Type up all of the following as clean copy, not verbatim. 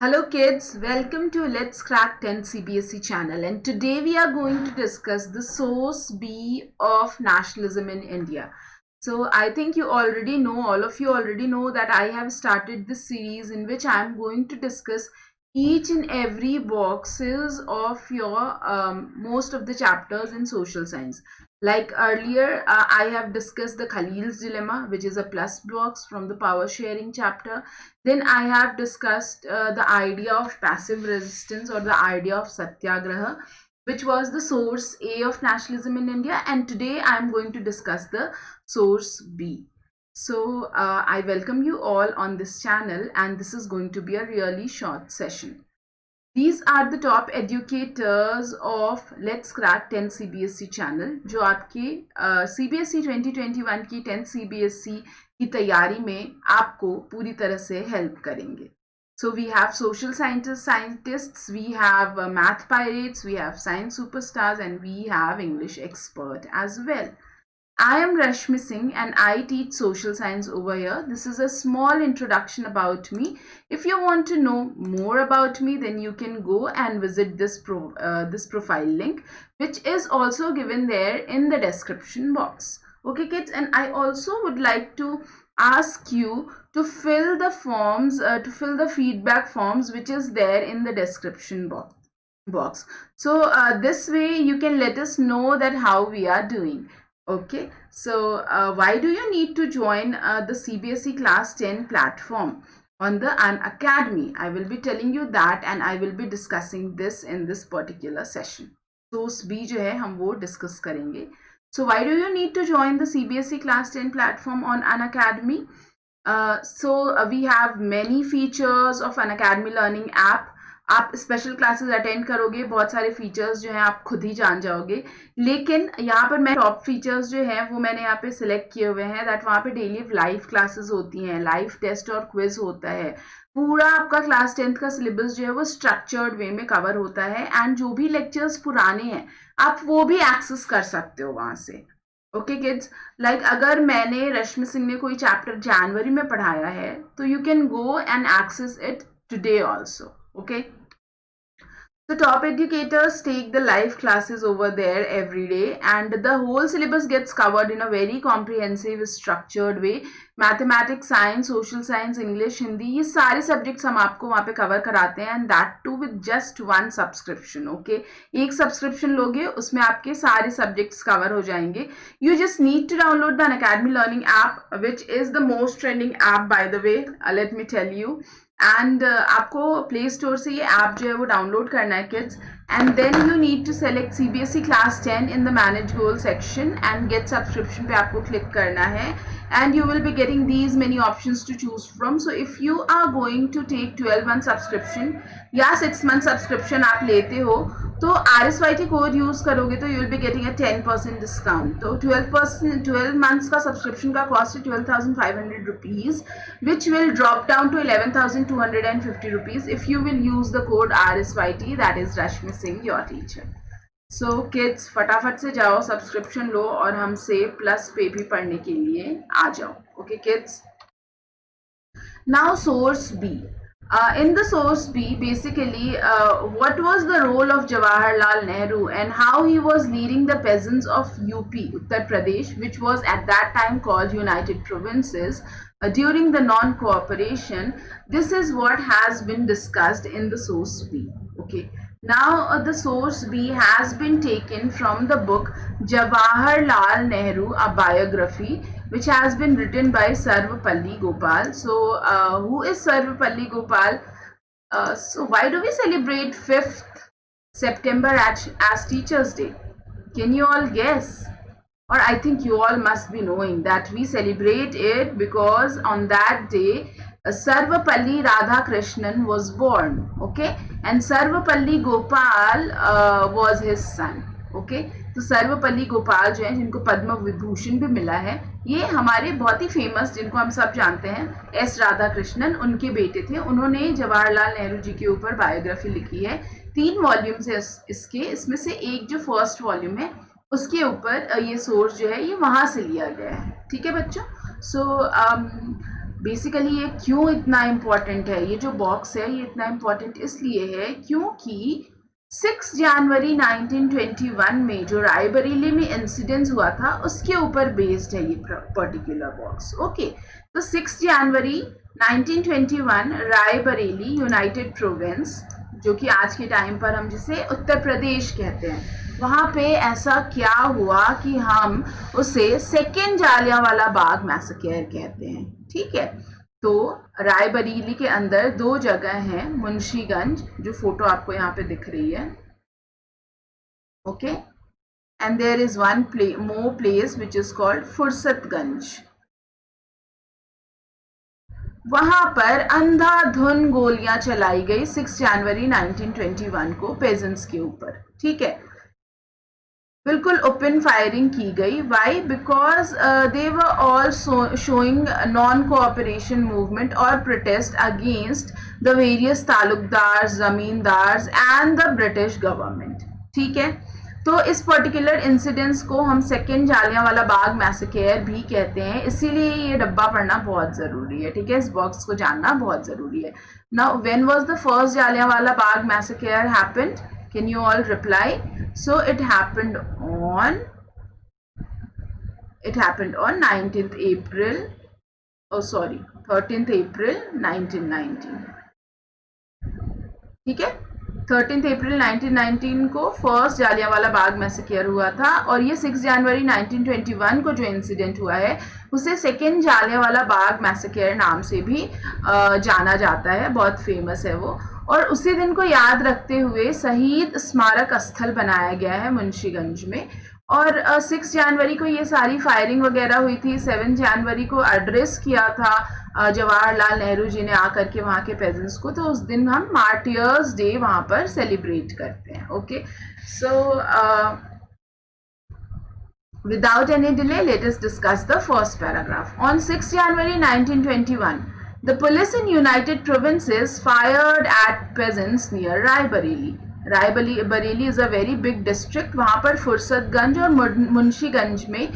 Hello kids, welcome to Let's Crack 10 CBSE channel, and today we are going to discuss the source B of nationalism in India. So I think you already know, all of you already know that I have started this series in which I am going to discuss each and every boxes of your most of the chapters in social science. Like earlier, I have discussed the Khalil's dilemma, which is a plus box from the power sharing chapter. Then I have discussed the idea of passive resistance or the idea of satyagraha, which was the source A of nationalism in India. And today I am going to discuss the source B. So I welcome you all on this channel, and this is going to be a really short session. These are the top educators of Let's Crack 10 CBSE channel, जो आपके CBSE 2021 की 10 CBSE की तैयारी में आपको पूरी तरह से हेल्प करेंगे. So we have social scientists, we have math pirates, we have science superstars, and we have English expert as well. I am Rashmi Singh and I teach social science over here. This is a small introduction about me. If you want to know more about me, then you can go and visit this profile link, which is also given there in the description box. Okay kids, and I also would like to ask you to fill the forms, to fill the feedback forms which is there in the description box. So this way you can let us know that how we are doing. Okay, so why do you need to join the CBSE Class 10 platform on the Unacademy? I will be telling you that, and I will be discussing this in this particular session. Source B जो है हम वो discuss करेंगे. So why do you need to join the CBSE Class 10 platform on Unacademy? We have many features of Unacademy Learning app. आप special classes attend करोगे, बहुत सारे features जो हैं आप खुद ही जान जाओगे. लेकिन यहाँ पर मैं टॉप फीचर्स जो हैं वो मैंने यहाँ पे सिलेक्ट किए हुए हैं. दैट वहाँ पे डेली लाइव क्लासेस होती हैं, लाइव टेस्ट और क्विज होता है. पूरा आपका क्लास 10th का सिलेबस जो है वो स्ट्रक्चर्ड वे में कवर होता है. एंड जो भी लेक्चर्स पुराने हैं आप वो भी एक्सेस कर सकते हो वहाँ से. ओके किड्स, लाइक अगर मैंने रश्मि सिंह ने कोई चैप्टर जनवरी में पढ़ाया है तो you can go and access it today also. Okay, the top educators take the live classes over there every day, and the whole syllabus gets covered in a very comprehensive structured way. Mathematics, science, social science, English, Hindi, ये सारे subjects हम आपको वहाँ पे cover कराते हैं, and that too with just one subscription. Okay, एक subscription लोगे उसमें आपके सारे subjects cover हो जाएंगे. You just need to download the Unacademy Learning app, which is the most trending app by the way. Let me tell you. And आपको play store से ये ऐप जो है वो डाउनलोड करना है kids. And then you need to select CBSE class 10 in the manage goal section and get subscription पे आपको क्लिक करना है. And you will be getting these many options to choose from. So if you are going to take 12 month subscription या 6 month subscription आप लेते हो तो RSYT code use करोगे तो you will be getting a 10% discount. तो 12 months का subscription का कॉस्ट है 12,500 rupees, which will drop down to 11,250 rupees if you will use the code RSYT, that is Rashmi Singh, your teacher. So kids, फटाफट से जाओ, subscription लो और हमसे plus पे भी पढ़ने के लिए आ जाओ. Okay kids. Now source B. In the source B, basically, what was the role of Jawaharlal Nehru and how he was leading the peasants of UP, Uttar Pradesh, which was at that time called United Provinces, during the non-cooperation. This is what has been discussed in the source B. Okay. Now the source B has been taken from the book Jawaharlal Nehru, a biography, which has been written by Sarvapalli Gopal. So who is Sarvapalli Gopal? So why do we celebrate 5th September as Teachers' Day? Can you all guess? Or I think you all must be knowing that we celebrate it because on that day Sarvapalli Radhakrishnan was born. Okay, and Sarvapalli Gopal was his son. Okay, तो सर्वपल्ली गोपाल जो है जिनको पद्म विभूषण भी मिला है, ये हमारे बहुत ही फेमस, जिनको हम सब जानते हैं, एस राधाकृष्णन, उनके बेटे थे. उन्होंने जवाहरलाल नेहरू जी के ऊपर बायोग्राफी लिखी है. 3 वॉल्यूम्स है इसके. इसमें से एक जो फर्स्ट वॉल्यूम है उसके ऊपर ये सोर्स जो है ये वहाँ से लिया गया है. ठीक है बच्चों. सो बेसिकली ये क्यों इतना इम्पोर्टेंट है, ये जो बॉक्स है ये इतना इम्पोर्टेंट इसलिए है क्योंकि 6 जनवरी 1921 में जो रायबरेली में इंसिडेंट हुआ था उसके ऊपर बेस्ड है ये पर्टिकुलर बॉक्स। ओके, तो 6 जनवरी 1921 रायबरेली यूनाइटेड प्रोविंस, जो कि आज के टाइम पर हम जिसे उत्तर प्रदेश कहते हैं, वहाँ पे ऐसा क्या हुआ कि हम उसे सेकेंड जालियांवाला बाग मैसेकर कहते हैं। ठीक है, तो रायबरेली के अंदर 2 जगह हैं, मुंशीगंज जो फोटो आपको यहाँ पे दिख रही है, okay, and there is one more place which is called Fursatganj. वहां पर अंधाधुन गोलियां चलाई गई 6 जनवरी 1921 को पेजेंट्स के ऊपर। ठीक है, बिल्कुल ओपन फायरिंग की गई। Why? Because they were all showing non cooperation movement और protest against the various talukdar, zamindars and the British government. ठीक है, तो इस पर्टिकुलर इंसिडेंट्स को हम सेकेंड जालियांवाला बाग मैसेकर भी कहते हैं, इसीलिए ये डब्बा पढ़ना बहुत ज़रूरी है। ठीक है, इस बॉक्स को जानना बहुत ज़रूरी है। Now when was the first Jallianwala Bagh massacre happened? Can you all reply? So it happened on 19th April, 13th April 1919। ठीक है, 13th April 1919 को फर्स्ट जालियांवाला बाग मैसेकर हुआ था, और ये 6 जनवरी 1921 को जो इंसिडेंट हुआ है उसे सेकेंड जालियांवाला बाग मैसेकर नाम से भी जाना जाता है, बहुत फेमस है वो। और उसी दिन को याद रखते हुए शहीद स्मारक स्थल बनाया गया है मुंशीगंज में। और 6 जनवरी को ये सारी फायरिंग वगैरह हुई थी। 7 जनवरी को एड्रेस किया था जवाहरलाल नेहरू जी ने आकर के वहाँ के पेजेंट्स को, तो उस दिन हम मार्टियर्स डे वहाँ पर सेलिब्रेट करते हैं। Okay, so without any delay, let us discuss the first paragraph. On 6 January 1921, the police in United Provinces fired at peasants near Raebareli. Raebareli is a very big district. वहाँ पर फुर्सतगंज और मुंशीगंज में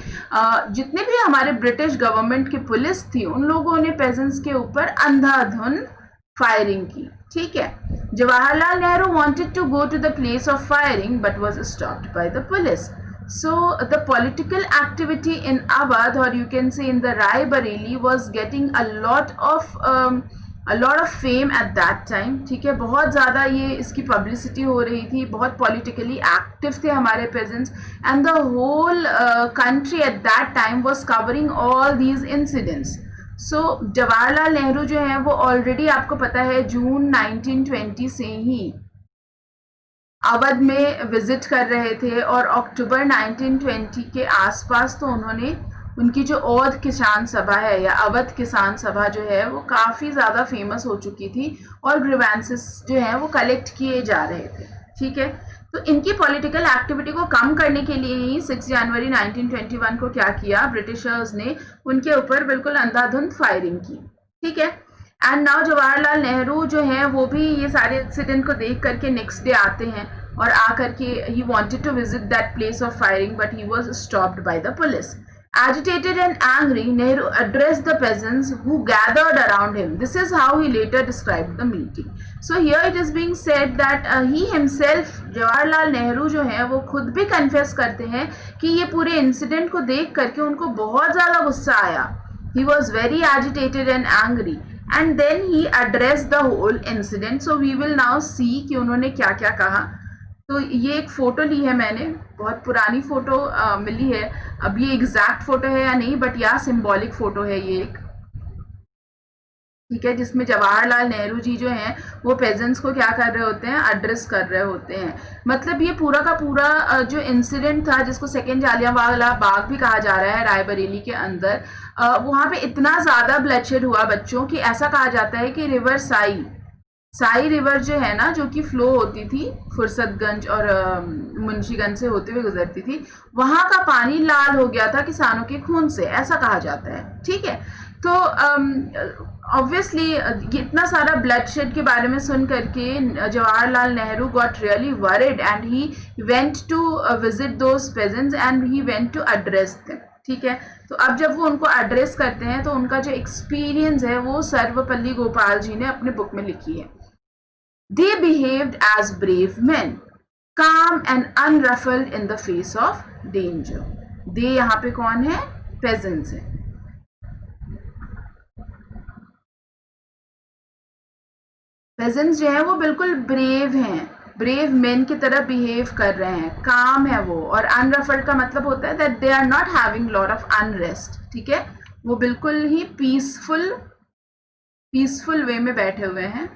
जितने भी हमारे ब्रिटिश गवर्नमेंट की police थी उन लोगों ने पेजेंट्स के ऊपर अंधाधुन फायरिंग की। ठीक है, Jawaharlal Nehru wanted to go to the place of firing but was stopped by the police. So the political activity in Awadh, or you can say in the Raebareli, was getting a lot of fame at that time. ठीक है, बहुत ज़्यादा ये इसकी publicity हो रही थी, बहुत politically active थे हमारे peasants, and the whole country at that time was covering all these incidents. So Jawaharlal Nehru जो हैं वो ऑलरेडी आपको पता है जून 1920 से ही अवध में विजिट कर रहे थे, और अक्टूबर 1920 के आसपास तो उन्होंने उनकी जो औध किसान सभा है या अवध किसान सभा जो है वो काफ़ी ज़्यादा फेमस हो चुकी थी, और ग्रीवेंसेस जो है वो कलेक्ट किए जा रहे थे। ठीक है, तो इनकी पॉलिटिकल एक्टिविटी को कम करने के लिए ही 6 जनवरी 1921 को क्या किया, ब्रिटिशर्स ने उनके ऊपर बिल्कुल अंधाधुंध फायरिंग की। ठीक है, एंड नाउ जवाहरलाल नेहरू जो हैं वो भी ये सारे इंसिडेंट को देख करके नेक्स्ट डे आते हैं, और आकर के he wanted to visit that place of firing but he was stopped by the police. Agitated and angry, Nehru addressed the peasants who gathered around him. This is how he later described the meeting. So here it is being said that he himself, Jawaharlal Nehru जो है वो खुद भी confess करते हैं कि ये पूरे इंसिडेंट को देख करके उनको बहुत ज़्यादा गुस्सा आया। He was very agitated and angry. And then he addressed the whole incident. So we will now see कि उन्होंने क्या क्या कहा। तो ये एक फ़ोटो ली है मैंने, बहुत पुरानी फ़ोटो मिली है, अब ये एग्जैक्ट फ़ोटो है या नहीं, बट या सिंबॉलिक फ़ोटो है ये एक। ठीक है, जिसमें जवाहरलाल नेहरू जी जो हैं वो पेजेंट्स को क्या कर रहे होते हैं, एड्रेस कर रहे होते हैं। मतलब ये पूरा का पूरा जो इंसिडेंट था जिसको सेकेंड जालियांवाला बाग भी कहा जा रहा है रायबरेली के अंदर, वहाँ पे इतना ज़्यादा ब्लडशेड हुआ बच्चों की, ऐसा कहा जाता है कि रिवर साई रिवर जो है ना, जो कि फ्लो होती थी फुर्सतगंज और मुंशीगंज से होते हुए गुजरती थी, वहाँ का पानी लाल हो गया था किसानों के खून से, ऐसा कहा जाता है। ठीक है, तो ऑब्वियसली इतना सारा ब्लडशेड के बारे में सुन करके Jawaharlal Nehru got really worried and he went to visit those peasants and he went to address them. ठीक है। तो अब जब वो उनको एड्रेस करते हैं तो उनका जो एक्सपीरियंस है वो सर्वपल्ली गोपाल जी ने अपने बुक में लिखी है। They behaved as brave man, calm and unruffled in the face of danger. They यहाँ पे कौन है? पेजेंट्स है। पेजेंट्स जो है वो बिल्कुल ब्रेव हैं, ब्रेव मेन की तरह बिहेव कर रहे हैं, काम है वो। और अनरफल्ड का मतलब होता है that they are not having lot of unrest, ठीक है। वो बिल्कुल ही पीसफुल वे में बैठे हुए हैं,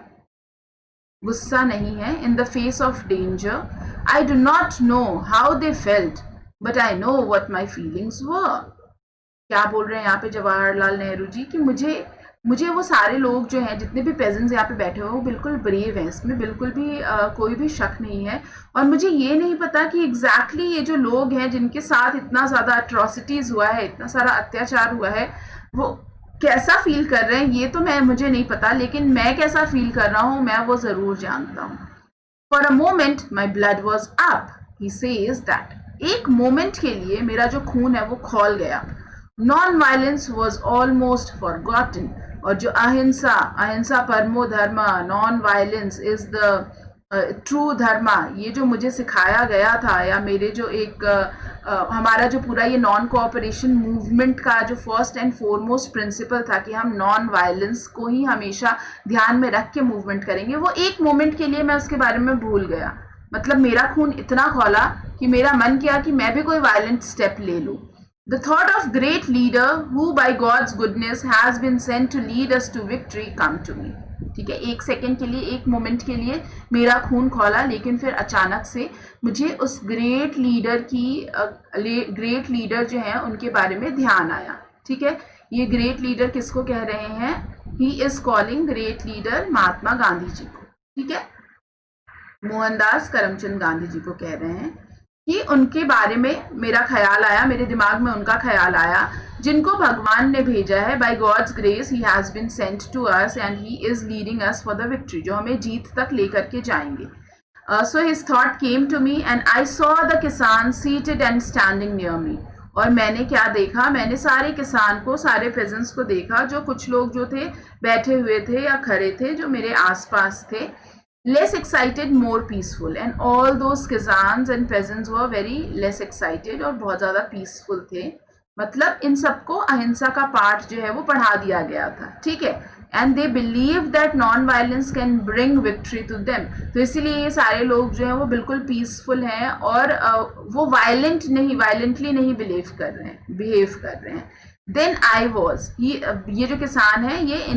गुस्सा नहीं है। In the face of danger I do not know how they felt but I know what my feelings were. क्या बोल रहे हैं यहाँ पे जवाहरलाल नेहरू जी कि मुझे वो सारे लोग जो हैं, जितने भी पेजेंट्स यहाँ पे बैठे हुए वो बिल्कुल ब्रेव हैं, इसमें बिल्कुल भी कोई भी शक नहीं है। और मुझे ये नहीं पता कि एग्जैक्टली ये जो लोग हैं जिनके साथ इतना ज़्यादा अट्रॉसिटीज़ हुआ है, इतना सारा अत्याचार हुआ है, वो कैसा फील कर रहे हैं ये तो मुझे नहीं पता, लेकिन मैं कैसा फील कर रहा हूँ मैं वो ज़रूर जानता हूँ। For a moment my blood was up, he says that. एक मोमेंट के लिए मेरा जो खून है वो खौल गया। Non violence was almost forgotten. और जो अहिंसा परमो धर्मा, non violence is the true dharma, ये जो मुझे सिखाया गया था, या मेरे जो एक हमारा जो पूरा ये नॉन कोऑपरेशन मूवमेंट का जो फर्स्ट एंड फॉरमोस्ट प्रिंसिपल था कि हम नॉन वायलेंस को ही हमेशा ध्यान में रख के मूवमेंट करेंगे, वो एक मोमेंट के लिए मैं उसके बारे में भूल गया। मतलब मेरा खून इतना खौला कि मेरा मन किया कि मैं भी कोई वायलेंट स्टेप ले लूँ। The thought of great leader who by God's goodness has been sent to lead us to victory come to me. ठीक है, एक सेकेंड के लिए, एक मोमेंट के लिए मेरा खून खौला, लेकिन फिर अचानक से मुझे उस ग्रेट लीडर जो है उनके बारे में ध्यान आया। ठीक है, ये ग्रेट लीडर किसको कह रहे हैं? He is calling great leader Mahatma Gandhi ji को। ठीक है, मोहनदास करमचंद गांधी जी को कह रहे हैं कि उनके बारे में मेरा ख्याल आया, मेरे दिमाग में उनका ख्याल आया, जिनको भगवान ने भेजा है। By God's grace he has been sent to us and he is leading us for the victory, जो हमें जीत तक लेकर के जाएंगे। So his thought came to me and I saw the kisan seated and standing near me. और मैंने क्या देखा? मैंने सारे किसान को, सारे पेजेंट्स को देखा, जो कुछ लोग जो थे बैठे हुए थे या खड़े थे, जो मेरे आसपास थे। Less excited, more peaceful, and all those kisans and peasants were very less excited और बहुत ज़्यादा peaceful थे। मतलब इन सबको अहिंसा का पाठ जो है वो पढ़ा दिया गया था। ठीक है, and they believe that non-violence can bring victory to them। तो इसीलिए ये सारे लोग जो हैं वो बिल्कुल peaceful हैं और वो violently नहीं behave कर रहे हैं। Then I was, ये जो किसान है ये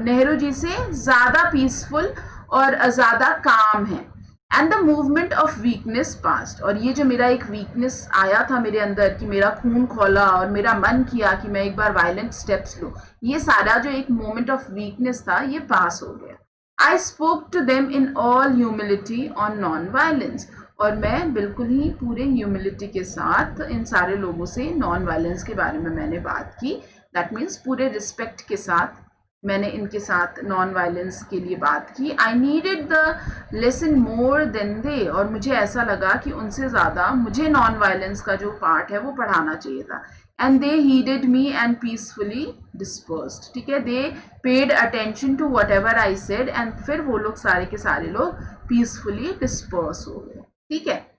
नेहरू जी से ज़्यादा peaceful और ज़्यादा काम है। And the movement of weakness past, और ये जो मेरा एक वीकनेस आया था मेरे अंदर कि मेरा खून खौला और मेरा मन किया कि मैं एक बार वायलेंट स्टेप्स लूँ, ये सारा जो एक मोमेंट ऑफ वीकनेस था ये पास हो गया। I spoke to them in all humility on non violence, और मैं बिल्कुल ही पूरे ह्यूमिलिटी के साथ इन सारे लोगों से नॉन वायलेंस के बारे में मैंने बात की। दैट मीन्स पूरे रिस्पेक्ट के साथ मैंने इनके साथ नॉन वायलेंस के लिए बात की। I needed the lesson more than they, और मुझे ऐसा लगा कि उनसे ज़्यादा मुझे नॉन वायलेंस का जो पार्ट है वो पढ़ाना चाहिए था। And they heeded me and peacefully dispersed. ठीक है, they paid attention to whatever I said, एंड फिर वो लोग सारे के सारे लोग पीसफुली डिस्पर्स हो गए। ठीक है,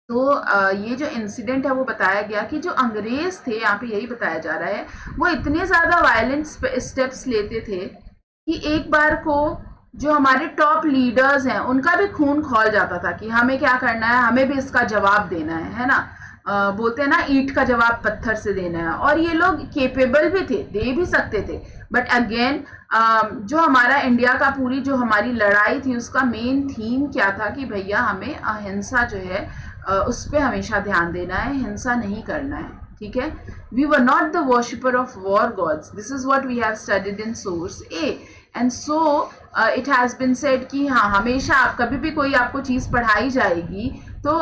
तो ये जो इंसिडेंट है वो बताया गया कि जो अंग्रेज थे, यहाँ पे यही बताया जा रहा है, वो इतने ज़्यादा वायलेंट स्टेप्स लेते थे कि एक बार को जो हमारे टॉप लीडर्स हैं उनका भी खून खौल जाता था कि हमें क्या करना है, हमें भी इसका जवाब देना है ना। बोलते हैं ना, ईंट का जवाब पत्थर से देना है। और ये लोग केपेबल भी थे, दे भी सकते थे, बट अगेन जो हमारा इंडिया का पूरी जो हमारी लड़ाई थी उसका मेन थीम क्या था कि भैया हमें अहिंसा जो है उस पर हमेशा ध्यान देना है, हिंसा नहीं करना है। ठीक है, we were not the worshipper of war gods, this is what we have studied in source A, and so it has been said कि हाँ, हमेशा आप कभी भी कोई आपको चीज़ पढ़ाई जाएगी तो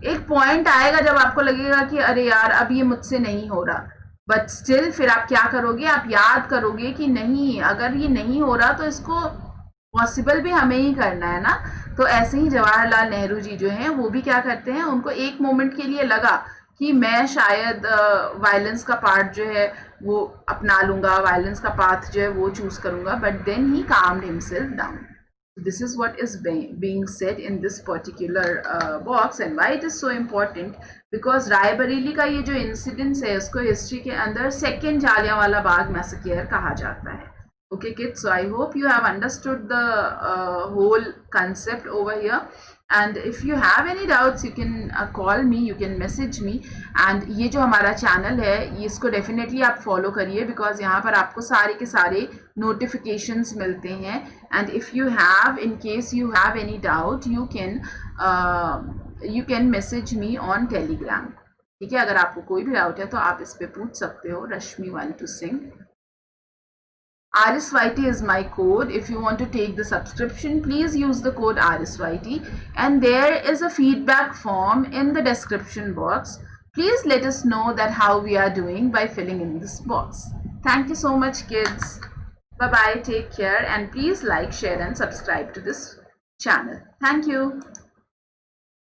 एक पॉइंट आएगा जब आपको लगेगा कि अरे यार अब ये मुझसे नहीं हो रहा, बट स्टिल फिर आप क्या करोगे? आप याद करोगे कि नहीं, अगर ये नहीं हो रहा तो इसको पॉसिबल भी हमें ही करना है ना। तो ऐसे ही जवाहरलाल नेहरू जी जो हैं वो भी क्या करते हैं, उनको एक मोमेंट के लिए लगा कि मैं शायद वायलेंस का पार्ट जो है वो अपना लूंगा, वायलेंस का पाथ जो है वो चूज करूंगा, but then he calmed himself down. This is what is being said in this particular box, and why it is so important, because Raebareli का ये जो इंसिडेंस है उसको हिस्ट्री के अंदर सेकेंड जालियांवाला बाग मैसेकेयर कहा जाता है. Okay kids, so I hope you have understood the whole concept over here, and if you have any doubts you can call me, you can message me. and ये जो हमारा चैनल है ये इसको डेफिनेटली आप फॉलो करिए, because यहाँ पर आपको सारे के सारे नोटिफिकेशंस मिलते हैं. and if you have, in case you have any doubt, you can message me on Telegram. ठीक है, अगर आपको कोई भी डाउट है तो आप इस पे पूछ सकते हो. रश्मि want to sing. RSYT is my code. If you want to take the subscription, please use the code RSYT. And there is a feedback form in the description box. Please let us know that how we are doing by filling in this box. Thank you so much, kids. Bye-bye. Take care. And please like, share, and subscribe to this channel. Thank you.